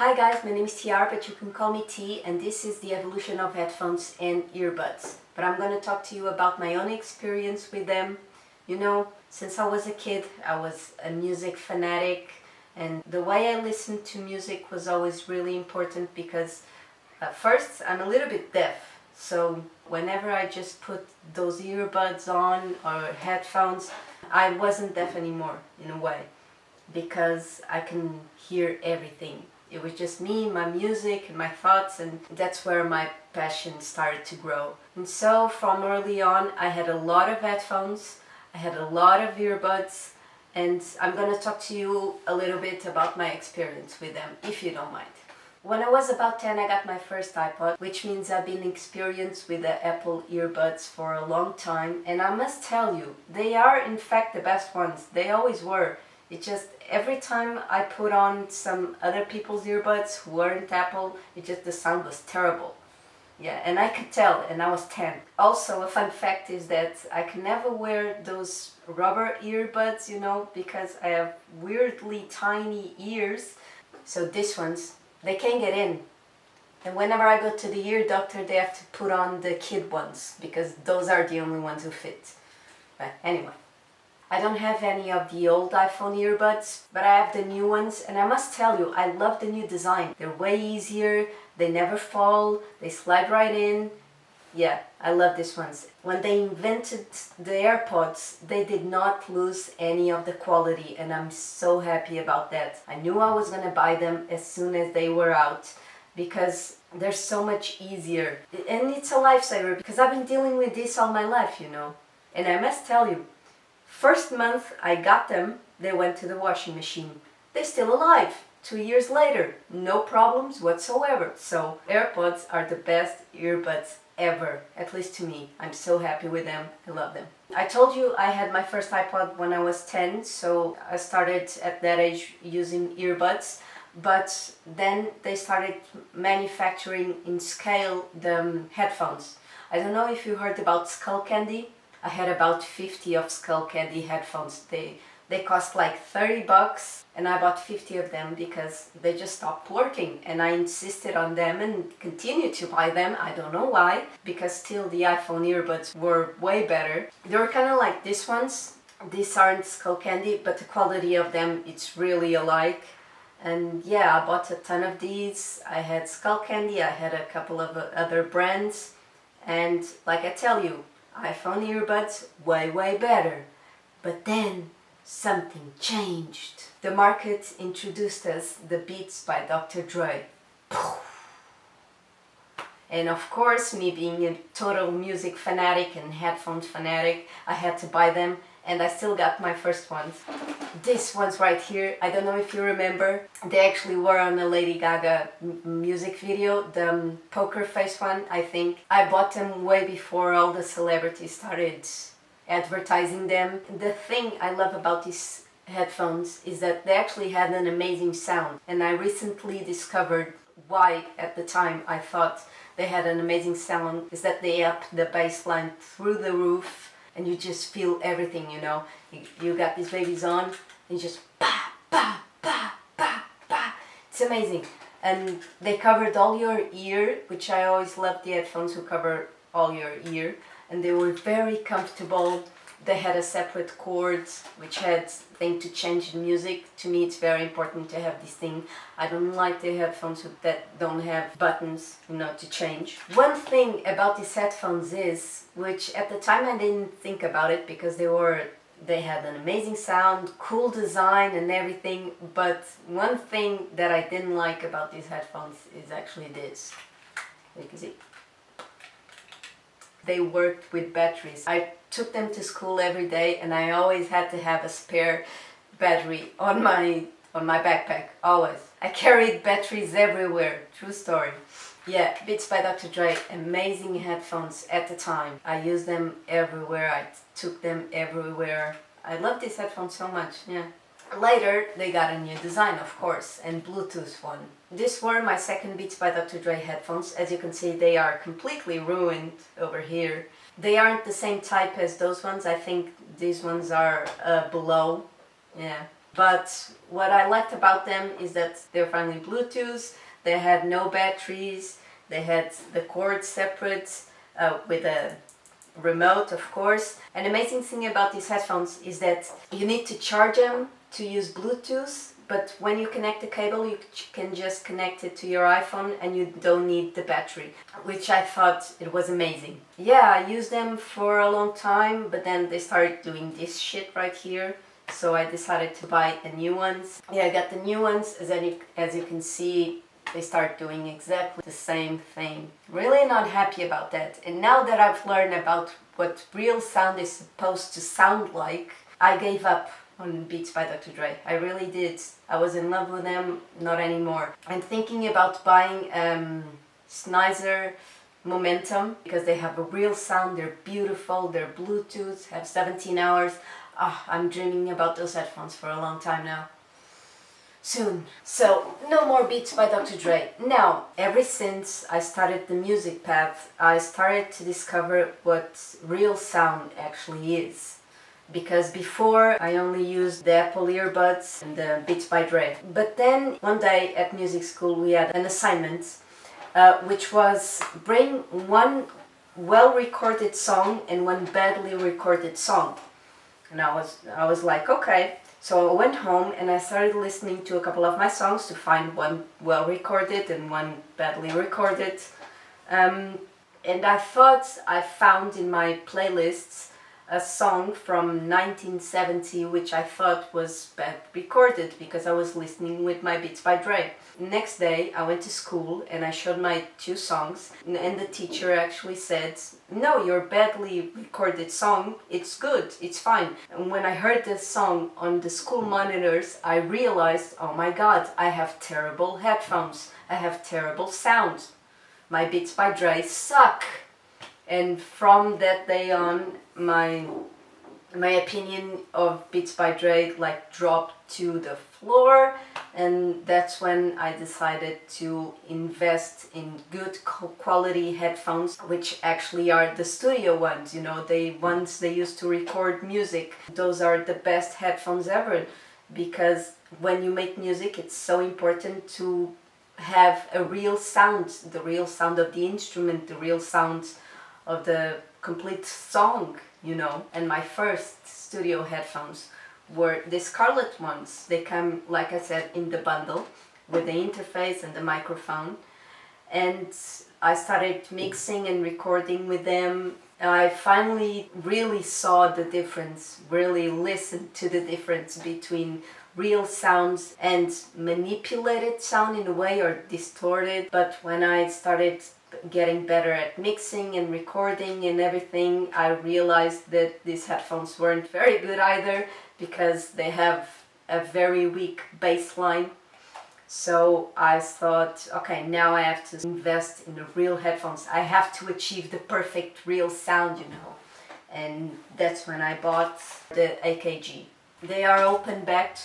Hi guys, my name is TR, but you can call me T, and this is the evolution of headphones and earbuds. But I'm going to talk to you about my own experience with them. You know, since I was a kid, I was a music fanatic, and the way I listened to music was always really important because first, I'm a little bit deaf. So whenever I just put those earbuds on or headphones, I wasn't deaf anymore in a way because I can hear everything. It was just me, my music, and my thoughts, and that's where my passion started to grow. And so from early on, I had a lot of headphones, I had a lot of earbuds, and I'm gonna talk to you a little bit about my experience with them, if you don't mind. When I was about 10, I got my first iPod, which means I've been experienced with the Apple earbuds for a long time, and I must tell you, they are in fact the best ones. They always were. It just, every time I put on some other people's earbuds who weren't Apple, the sound was terrible. Yeah, and I could tell, and I was 10. Also, a fun fact is that I can never wear those rubber earbuds, because I have weirdly tiny ears. So these ones, they can't get in. And whenever I go to the ear doctor, they have to put on the kid ones, because those are the only ones who fit. But anyway. I don't have any of the old iPhone earbuds, but I have the new ones, and I must tell you, I love the new design. They're way easier, they never fall, they slide right in. Yeah, I love these ones. When they invented the AirPods, they did not lose any of the quality, and I'm so happy about that. I knew I was gonna buy them as soon as they were out, because they're so much easier. And it's a lifesaver, because I've been dealing with this all my life, And I must tell you, first month I got them, they went to the washing machine. They're still alive. 2 years later, no problems whatsoever. So AirPods are the best earbuds ever, at least to me. I'm so happy with them, I love them. I told you I had my first iPod when I was 10, so I started at that age using earbuds. But then they started manufacturing in scale the headphones. I don't know if you heard about Skullcandy. I had about 50 of Skullcandy headphones. They cost like $30, and I bought 50 of them because they just stopped working, and I insisted on them and continued to buy them. I don't know why, because still the iPhone earbuds were way better. They were kind of like these ones. These aren't Skullcandy, but the quality of them, it's really alike. And yeah, I bought a ton of these. I had Skullcandy, I had a couple of other brands, and like I tell you, iPhone earbuds, way better. But then something changed. The market introduced us the Beats by Dr. Dre. And of course, me being a total music fanatic and headphones fanatic, I had to buy them, and I still got my first ones. These ones right here, I don't know if you remember, they actually were on a Lady Gaga music video, the poker face one, I think. I bought them way before all the celebrities started advertising them. The thing I love about these headphones is that they actually had an amazing sound, and I recently discovered why at the time I thought they had an amazing sound is that they up the bass line through the roof, and you just feel everything, You got these babies on, and just pa, pa, pa, pa, pa. It's amazing. And they covered all your ear, which I always loved the headphones who cover all your ear. And they were very comfortable. They had a separate cord, which had thing to change the music. To me, it's very important to have this thing. I don't like the headphones that don't have buttons, to change. One thing about these headphones is, which at the time I didn't think about it because they had an amazing sound, cool design and everything, but one thing that I didn't like about these headphones is actually this. You can see. They worked with batteries. I took them to school every day, and I always had to have a spare battery on my backpack, always. I carried batteries everywhere, true story. Yeah, Beats by Dr. Dre, amazing headphones at the time. I used them everywhere, I took them everywhere. I love these headphones so much, yeah. Later, they got a new design, of course, and Bluetooth one. These were my second Beats by Dr. Dre headphones. As you can see, they are completely ruined over here. They aren't the same type as those ones. I think these ones are below. Yeah, But what I liked about them is that they're finally Bluetooth, they had no batteries, they had the cord separate with a remote, of course. An amazing thing about these headphones is that you need to charge them to use Bluetooth, but when you connect the cable you can just connect it to your iPhone and you don't need the battery, which I thought it was amazing. Yeah, I used them for a long time, but then they started doing this shit right here, so I decided to buy the new ones. Yeah, I got the new ones. As you can see, they start doing exactly the same thing. Really not happy about that. And now that I've learned about what real sound is supposed to sound like, I gave up on Beats by Dr. Dre. I really did. I was in love with them, not anymore. I'm thinking about buying Sennheiser Momentum because they have a real sound, they're beautiful, they're Bluetooth, have 17 hours. I'm dreaming about those headphones for a long time now. Soon. So, no more Beats by Dr. Dre. Now, ever since I started the music path, I started to discover what real sound actually is. Because before I only used the Apple earbuds and the Beats by Dre. But then one day at music school we had an assignment which was bring one well-recorded song and one badly recorded song. And I was like, okay. So I went home and I started listening to a couple of my songs to find one well-recorded and one badly recorded. And I thought I found in my playlists a song from 1970 which I thought was bad recorded because I was listening with my Beats by Dre. Next day I went to school and I showed my two songs and the teacher actually said, no, your badly recorded song, it's good, it's fine. And when I heard this song on the school monitors, I realized, oh my god, I have terrible headphones, I have terrible sound. My Beats by Dre suck. And from that day on, my opinion of Beats by Dre dropped to the floor, and that's when I decided to invest in good quality headphones, which actually are the studio ones, they used to record music. Those are the best headphones ever, because when you make music it's so important to have a real sound, the real sound of the instrument, the real sound of the complete song, And my first studio headphones were the Scarlett ones. They come, like I said, in the bundle with the interface and the microphone. And I started mixing and recording with them. I finally really saw the difference, really listened to the difference between real sounds and manipulated sound in a way, or distorted. But when I started getting better at mixing and recording and everything, I realized that these headphones weren't very good either, because they have a very weak bass line. So I thought, okay, now I have to invest in the real headphones. I have to achieve the perfect real sound, And that's when I bought the AKG. They are open-backed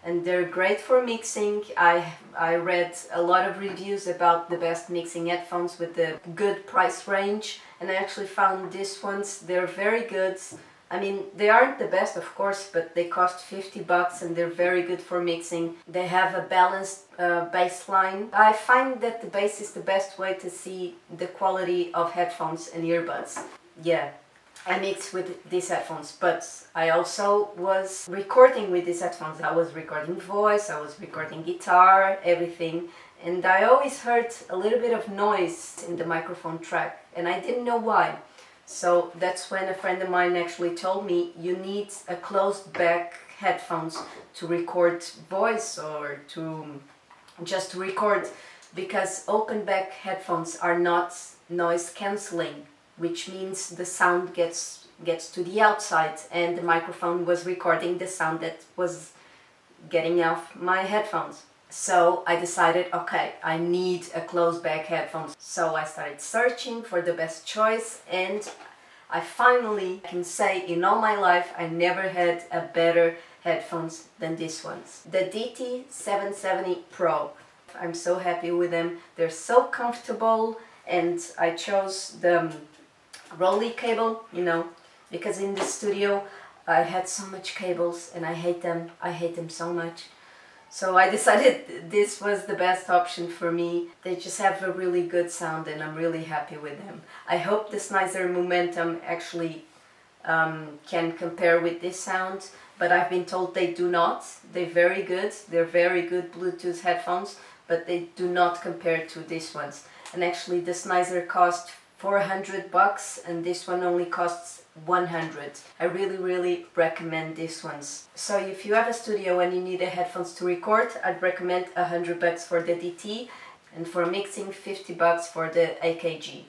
and they're great for mixing. I read a lot of reviews about the best mixing headphones with the good price range, and I actually found these ones, they're very good. I mean, they aren't the best, of course, but they cost $50 and they're very good for mixing. They have a balanced bass line. I find that the bass is the best way to see the quality of headphones and earbuds. Yeah. I mixed with these headphones, but I also was recording with these headphones. I was recording voice, I was recording guitar, everything, and I always heard a little bit of noise in the microphone track, and I didn't know why. So that's when a friend of mine actually told me, you need a closed back headphones to record voice or just to record, because open back headphones are not noise cancelling, which means the sound gets to the outside, and the microphone was recording the sound that was getting off my headphones. So I decided, okay, I need a closed back headphones. So I started searching for the best choice, and I finally can say in all my life I never had a better headphones than these ones. The DT770 Pro. I'm so happy with them. They're so comfortable, and I chose the Rolly cable, because in the studio I had so much cables and I hate them. I hate them so much. So I decided this was the best option for me. They just have a really good sound and I'm really happy with them. I hope the Sennheiser Momentum actually can compare with this sound, but I've been told they do not. They're very good. They're very good Bluetooth headphones, but they do not compare to these ones. And actually the Sennheiser cost $400 and this one only costs 100. I really recommend these ones. So if you have a studio and you need a headphones to record, I'd recommend $100 for the DT and for mixing $50 for the AKG.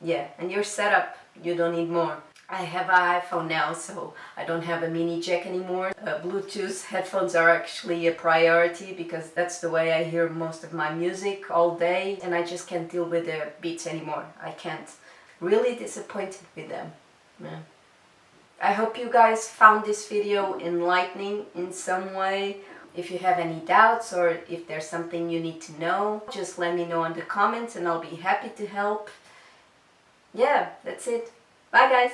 Yeah, and your setup, you don't need more. I have an iPhone now, so I don't have a mini jack anymore. Bluetooth headphones are actually a priority because that's the way I hear most of my music all day, and I just can't deal with the beats anymore. I can't. Really disappointed with them. Yeah. I hope you guys found this video enlightening in some way. If you have any doubts or if there's something you need to know, just let me know in the comments and I'll be happy to help. Yeah, that's it. Bye guys!